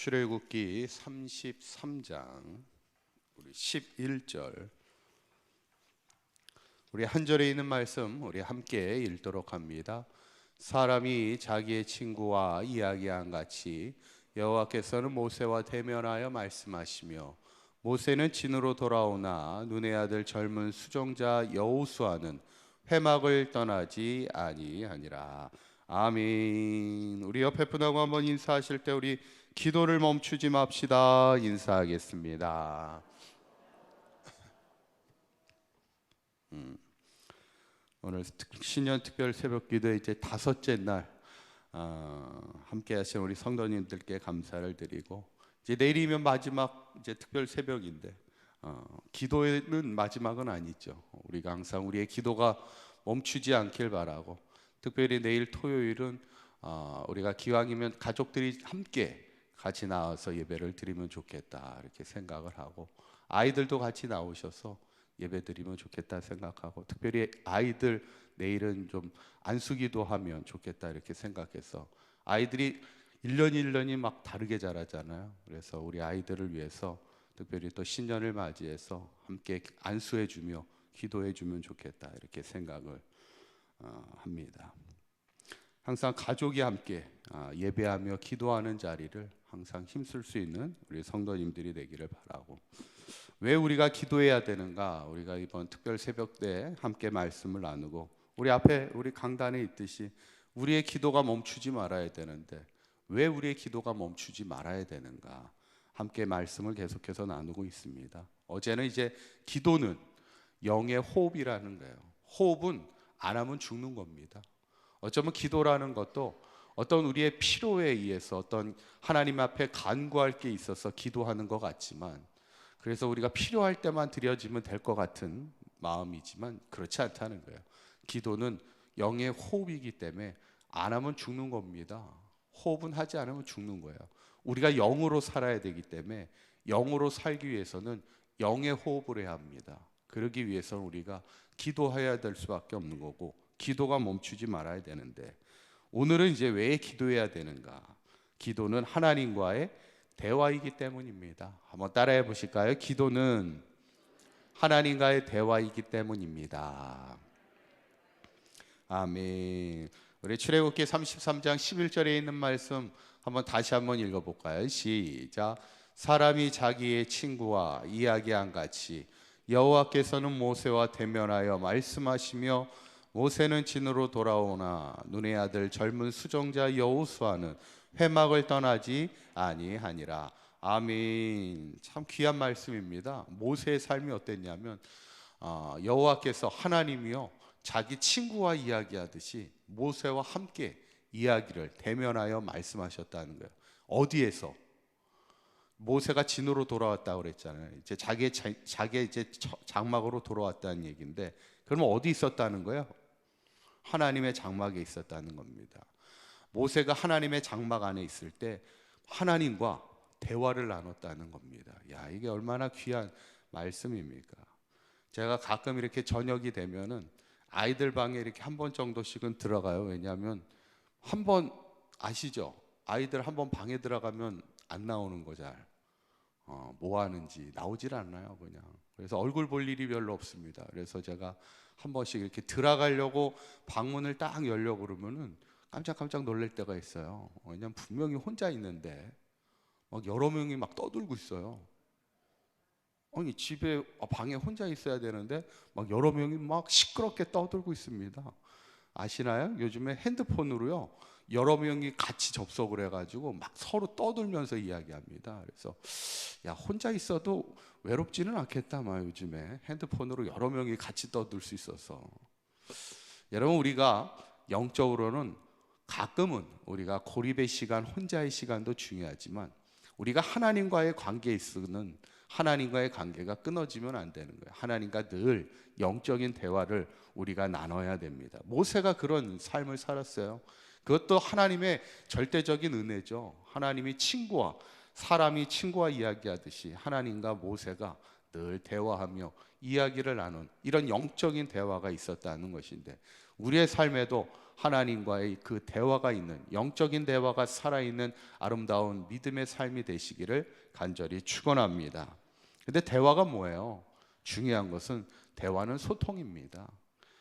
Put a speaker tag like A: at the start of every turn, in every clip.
A: 출애굽기 33장 우리 11절 우리 한 절에 있는 말씀 우리 함께 읽도록 합니다. 사람이 자기의 친구와 이야기한 같이 여호와께서는 모세와 대면하여 말씀하시며 모세는 진으로 돌아오나 눈의 아들 젊은 수종자 여호수아는 회막을 떠나지 아니하니라. 아멘. 우리 옆에 분하고 한번 인사하실 때 우리 기도를 멈추지 맙시다. 인사하겠습니다. 오늘 신년 특별 새벽기도 이제 다섯째 날 함께 하신 우리 성도님들께 감사를 드리고 이제 내일이면 마지막 이제 특별 새벽인데 기도는 마지막은 아니죠. 우리가 항상 우리의 기도가 멈추지 않길 바라고 특별히 내일 토요일은 우리가 기왕이면 가족들이 함께 같이 나와서 예배를 드리면 좋겠다 이렇게 생각을 하고 아이들도 같이 나오셔서 예배 드리면 좋겠다 생각하고 특별히 아이들 내일은 좀 안수기도 하면 좋겠다 이렇게 생각해서 아이들이 1년이 막 다르게 자라잖아요. 그래서 우리 아이들을 위해서 특별히 또 신년을 맞이해서 함께 안수해 주며 기도해 주면 좋겠다 이렇게 생각을 합니다. 항상 가족이 함께 예배하며 기도하는 자리를 항상 힘쓸 수 있는 우리 성도님들이 되기를 바라고 왜 우리가 기도해야 되는가? 우리가 이번 특별 새벽 때 함께 말씀을 나누고 우리 앞에 우리 강단에 있듯이 우리의 기도가 멈추지 말아야 되는데 왜 우리의 기도가 멈추지 말아야 되는가? 함께 말씀을 계속해서 나누고 있습니다. 어제는 이제 기도는 영의 호흡이라는 거예요. 호흡은 안 하면 죽는 겁니다. 어쩌면 기도라는 것도 어떤 우리의 필요에 의해서 어떤 하나님 앞에 간구할 게 있어서 기도하는 것 같지만 그래서 우리가 필요할 때만 드려지면 될 것 같은 마음이지만 그렇지 않다는 거예요. 기도는 영의 호흡이기 때문에 안 하면 죽는 겁니다. 호흡은 하지 않으면 죽는 거예요. 우리가 영으로 살아야 되기 때문에 영으로 살기 위해서는 영의 호흡을 해야 합니다. 그러기 위해서는 우리가 기도해야 될 수밖에 없는 거고 기도가 멈추지 말아야 되는데 오늘은 이제 왜 기도해야 되는가? 기도는 하나님과의 대화이기 때문입니다. 한번 따라해 보실까요? 기도는 하나님과의 대화이기 때문입니다. 아멘. 우리 출애굽기 33장 11절에 있는 말씀 다시 한번 읽어볼까요? 시작. 사람이 자기의 친구와 이야기한 같이 여호와께서는 모세와 대면하여 말씀하시며 모세는 진으로 돌아오나 눈의 아들 젊은 수종자 여호수아는 회막을 떠나지 아니하니라. 아멘. 참 귀한 말씀입니다. 모세의 삶이 어땠냐면 여호와께서 하나님이요 자기 친구와 이야기하듯이 모세와 함께 이야기를 대면하여 말씀하셨다는 거예요. 어디에서? 모세가 진으로 돌아왔다고 그랬잖아요. 이제 자기의 이제 장막으로 돌아왔다는 얘기인데 그러면 어디 있었다는 거예요? 하나님의 장막에 있었다는 겁니다. 모세가 하나님의 장막 안에 있을 때 하나님과 대화를 나눴다는 겁니다. 야, 이게 얼마나 귀한 말씀입니까? 제가 가끔 이렇게 저녁이 되면은 아이들 방에 이렇게 한 번 정도씩은 들어가요. 왜냐하면 한 번 아시죠? 아이들 한 번 방에 들어가면 안 나오는 거 잘. 뭐 하는지 나오질 않나요, 그냥. 그래서 얼굴 볼 일이 별로 없습니다. 그래서 제가 한 번씩 이렇게 들어가려고 방문을 딱 열려고 그러면은 깜짝깜짝 놀랄 때가 있어요. 왜냐면 분명히 혼자 있는데 막 여러 명이 막 떠들고 있어요. 아니 집에 방에 혼자 있어야 되는데 막 여러 명이 막 시끄럽게 떠들고 있습니다. 아시나요? 요즘에 핸드폰으로요 여러 명이 같이 접속을 해가지고 막 서로 떠들면서 이야기합니다. 그래서 야 혼자 있어도 외롭지는 않겠다 막 요즘에 핸드폰으로 여러 명이 같이 떠들 수 있어서 여러분 우리가 영적으로는 가끔은 우리가 고립의 시간 혼자의 시간도 중요하지만 우리가 하나님과의 관계에 있어서는 하나님과의 관계가 끊어지면 안 되는 거예요. 하나님과 늘 영적인 대화를 우리가 나눠야 됩니다. 모세가 그런 삶을 살았어요. 그것도 하나님의 절대적인 은혜죠. 하나님이 사람이 친구와 이야기하듯이 하나님과 모세가 늘 대화하며 이야기를 나눈 이런 영적인 대화가 있었다는 것인데 우리의 삶에도 하나님과의 그 대화가 있는, 영적인 대화가 살아있는 아름다운 믿음의 삶이 되시기를 간절히 축원합니다. 근데 대화가 뭐예요? 중요한 것은 대화는 소통입니다.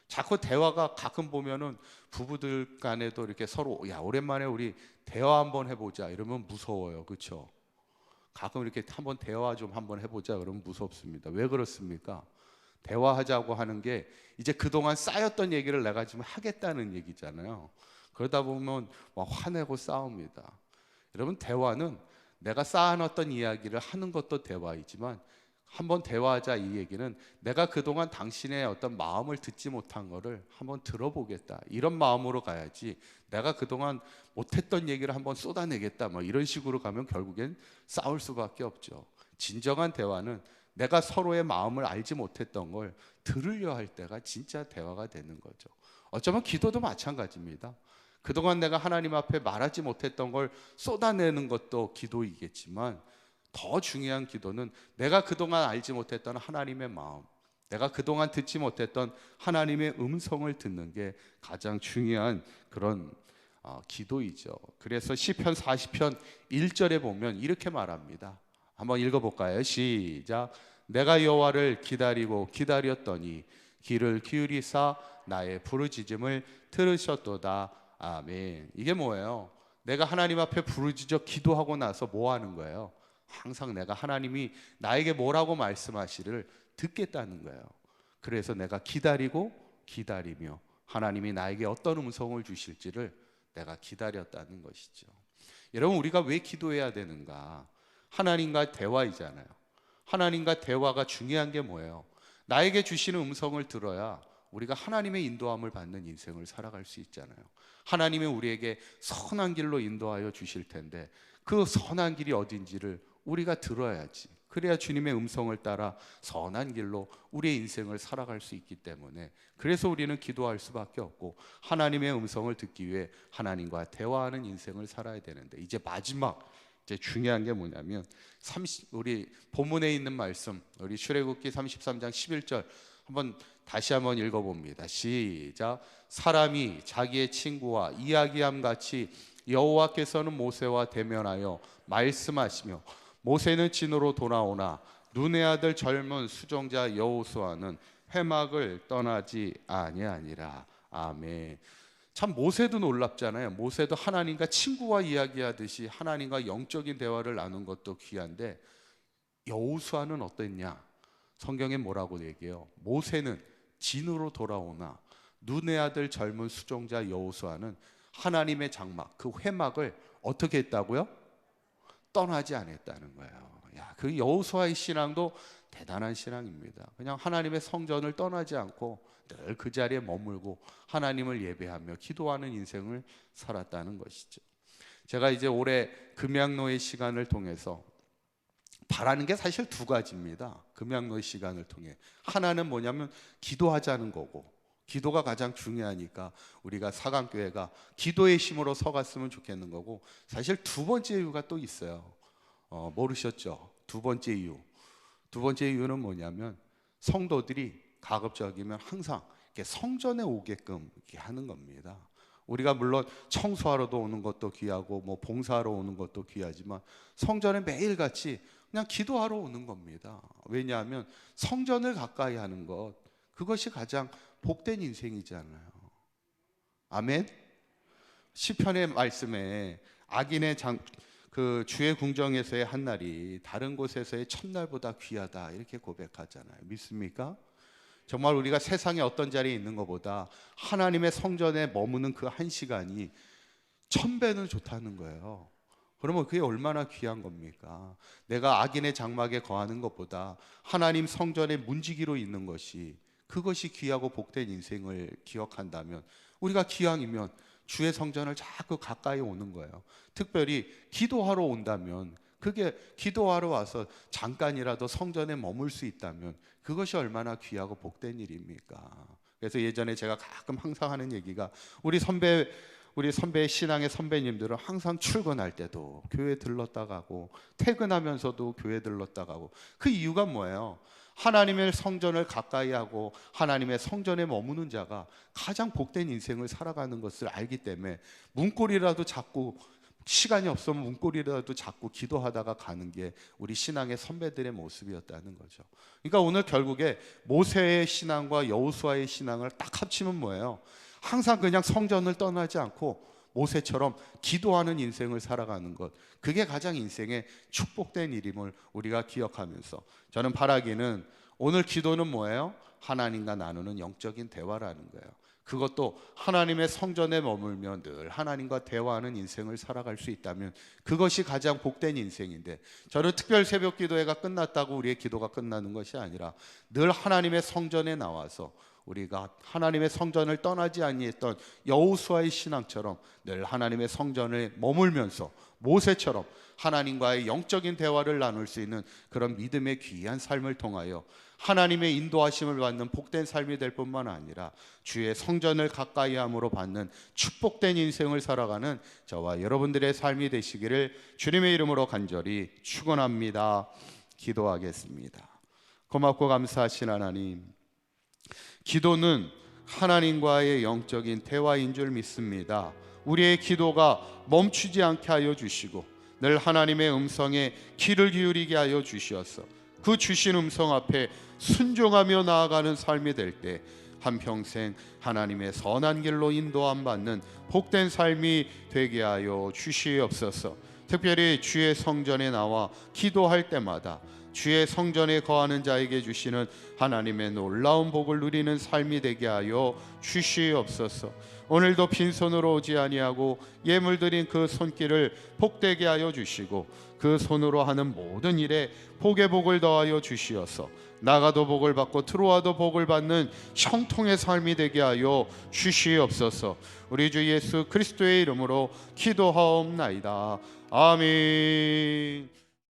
A: 자꾸 대화가 가끔 보면은 부부들 간에도 이렇게 서로 야 오랜만에 우리 대화 한번 해보자 이러면 무서워요. 그렇죠? 가끔 이렇게 한번 대화 좀 한번 해보자 그러면 무섭습니다. 왜 그렇습니까? 대화하자고 하는 게 이제 그동안 쌓였던 얘기를 내가 지금 하겠다는 얘기잖아요. 그러다 보면 막 화내고 싸웁니다. 여러분, 대화는 내가 쌓아놨던 이야기를 하는 것도 대화이지만, 한번 대화하자 이 얘기는 내가 그동안 당신의 어떤 마음을 듣지 못한 거를 한번 들어보겠다 이런 마음으로 가야지, 내가 그동안 못했던 얘기를 한번 쏟아내겠다 뭐 이런 식으로 가면 결국엔 싸울 수밖에 없죠. 진정한 대화는 내가 서로의 마음을 알지 못했던 걸 들으려 할 때가 진짜 대화가 되는 거죠. 어쩌면 기도도 마찬가지입니다. 그동안 내가 하나님 앞에 말하지 못했던 걸 쏟아내는 것도 기도이겠지만, 더 중요한 기도는 내가 그동안 알지 못했던 하나님의 마음, 내가 그동안 듣지 못했던 하나님의 음성을 듣는 게 가장 중요한 그런 기도이죠. 그래서 시편 40편 1절에 보면 이렇게 말합니다. 한번 읽어볼까요? 시작. 내가 여호와를 기다리고 기다렸더니 귀를 기울이사 나의 부르짖음을 들으셨도다. 아멘. 이게 뭐예요? 내가 하나님 앞에 부르짖어 기도하고 나서 뭐 하는 거예요? 항상 내가 하나님이 나에게 뭐라고 말씀하시를 듣겠다는 거예요. 그래서 내가 기다리고 기다리며 하나님이 나에게 어떤 음성을 주실지를 내가 기다렸다는 것이죠. 여러분, 우리가 왜 기도해야 되는가? 하나님과 대화이잖아요. 하나님과 대화가 중요한 게 뭐예요? 나에게 주시는 음성을 들어야 우리가 하나님의 인도함을 받는 인생을 살아갈 수 있잖아요. 하나님이 우리에게 선한 길로 인도하여 주실 텐데 그 선한 길이 어딘지를 우리가 들어야지. 그래야 주님의 음성을 따라 선한 길로 우리의 인생을 살아갈 수 있기 때문에, 그래서 우리는 기도할 수밖에 없고 하나님의 음성을 듣기 위해 하나님과 대화하는 인생을 살아야 되는데, 이제 마지막 이제 중요한 게 뭐냐면 우리 본문에 있는 말씀, 우리 출애굽기 33장 11절 다시 한번 읽어봅니다. 시작. 사람이 자기의 친구와 이야기함 같이 여호와께서는 모세와 대면하여 말씀하시며 모세는 진으로 돌아오나 눈의 아들 젊은 수종자 여호수아는 회막을 떠나지 아니하니라. 아멘. 참 모세도 놀랍잖아요. 모세도 하나님과 친구와 이야기하듯이 하나님과 영적인 대화를 나눈 것도 귀한데, 여호수아는 어땠냐? 성경에 뭐라고 얘기해요? 모세는 진으로 돌아오나 눈의 아들 젊은 수종자 여호수아는 하나님의 장막, 그 회막을 어떻게 했다고요? 떠나지 않았다는 거예요. 야, 그 여호수아의 신앙도 대단한 신앙입니다. 그냥 하나님의 성전을 떠나지 않고 늘 그 자리에 머물고 하나님을 예배하며 기도하는 인생을 살았다는 것이죠. 제가 이제 올해 금양로의 시간을 통해서 바라는 게 사실 두 가지입니다. 금양로의 시간을 통해 하나는 뭐냐면 기도하자는 거고, 기도가 가장 중요하니까 우리가 사강교회가 기도의 힘으로 서갔으면 좋겠는 거고, 사실 두 번째 이유가 또 있어요. 모르셨죠? 두 번째 이유는 뭐냐면 성도들이 가급적이면 항상 이렇게 성전에 오게끔 이렇게 하는 겁니다. 우리가 물론 청소하러도 오는 것도 귀하고 뭐 봉사하러 오는 것도 귀하지만 성전에 매일같이 그냥 기도하러 오는 겁니다. 왜냐하면 성전을 가까이 하는 것, 그것이 가장 복된 인생이잖아요. 아멘. 시편의 말씀에 악인의 그 주의 궁정에서의 한 날이 다른 곳에서의 첫날보다 귀하다 이렇게 고백하잖아요. 믿습니까? 정말 우리가 세상에 어떤 자리에 있는 것보다 하나님의 성전에 머무는 그 한 시간이 1000배는 좋다는 거예요. 그러면 그게 얼마나 귀한 겁니까? 내가 악인의 장막에 거하는 것보다 하나님 성전의 문지기로 있는 것이, 그것이 귀하고 복된 인생을 기억한다면, 우리가 기왕이면 주의 성전을 자꾸 가까이 오는 거예요. 특별히 기도하러 온다면, 그게 기도하러 와서 잠깐이라도 성전에 머물 수 있다면 그것이 얼마나 귀하고 복된 일입니까? 그래서 예전에 제가 가끔 항상 하는 얘기가, 우리 선배의 신앙의 선배님들은 항상 출근할 때도 교회 들렀다 가고 퇴근하면서도 교회 들렀다 가고, 그 이유가 뭐예요? 하나님의 성전을 가까이 하고 하나님의 성전에 머무는 자가 가장 복된 인생을 살아가는 것을 알기 때문에 문고리라도 잡고, 시간이 없으면 문고리라도 잡고 기도하다가 가는 게 우리 신앙의 선배들의 모습이었다는 거죠. 그러니까 오늘 결국에 모세의 신앙과 여호수아의 신앙을 딱 합치면 뭐예요? 항상 그냥 성전을 떠나지 않고 모세처럼 기도하는 인생을 살아가는 것, 그게 가장 인생의 축복된 일임을 우리가 기억하면서, 저는 바라기는 오늘 기도는 뭐예요? 하나님과 나누는 영적인 대화라는 거예요. 그것도 하나님의 성전에 머물며 늘 하나님과 대화하는 인생을 살아갈 수 있다면 그것이 가장 복된 인생인데, 저는 특별 새벽 기도회가 끝났다고 우리의 기도가 끝나는 것이 아니라 늘 하나님의 성전에 나와서 우리가 하나님의 성전을 떠나지 아니했던 여호수아의 신앙처럼 늘 하나님의 성전에 머물면서 모세처럼 하나님과의 영적인 대화를 나눌 수 있는 그런 믿음의 귀한 삶을 통하여 하나님의 인도하심을 받는 복된 삶이 될 뿐만 아니라 주의 성전을 가까이 함으로 받는 축복된 인생을 살아가는 저와 여러분들의 삶이 되시기를 주님의 이름으로 간절히 축원합니다. 기도하겠습니다. 고맙고 감사하신 하나님, 기도는 하나님과의 영적인 대화인 줄 믿습니다. 우리의 기도가 멈추지 않게 하여 주시고 늘 하나님의 음성에 귀를 기울이게 하여 주시어서 그 주신 음성 앞에 순종하며 나아가는 삶이 될 때 한평생 하나님의 선한 길로 인도함 받는 복된 삶이 되게 하여 주시옵소서. 특별히 주의 성전에 나와 기도할 때마다 주의 성전에 거하는 자에게 주시는 하나님의 놀라운 복을 누리는 삶이 되게 하여 주시옵소서. 오늘도 빈손으로 오지 아니하고 예물 드린 그 손길을 복되게 하여 주시고 그 손으로 하는 모든 일에 복의 복을 더하여 주시어서 나가도 복을 받고 들어와도 복을 받는 형통의 삶이 되게 하여 주시옵소서. 우리 주 예수 그리스도의 이름으로 기도하옵나이다. 아멘.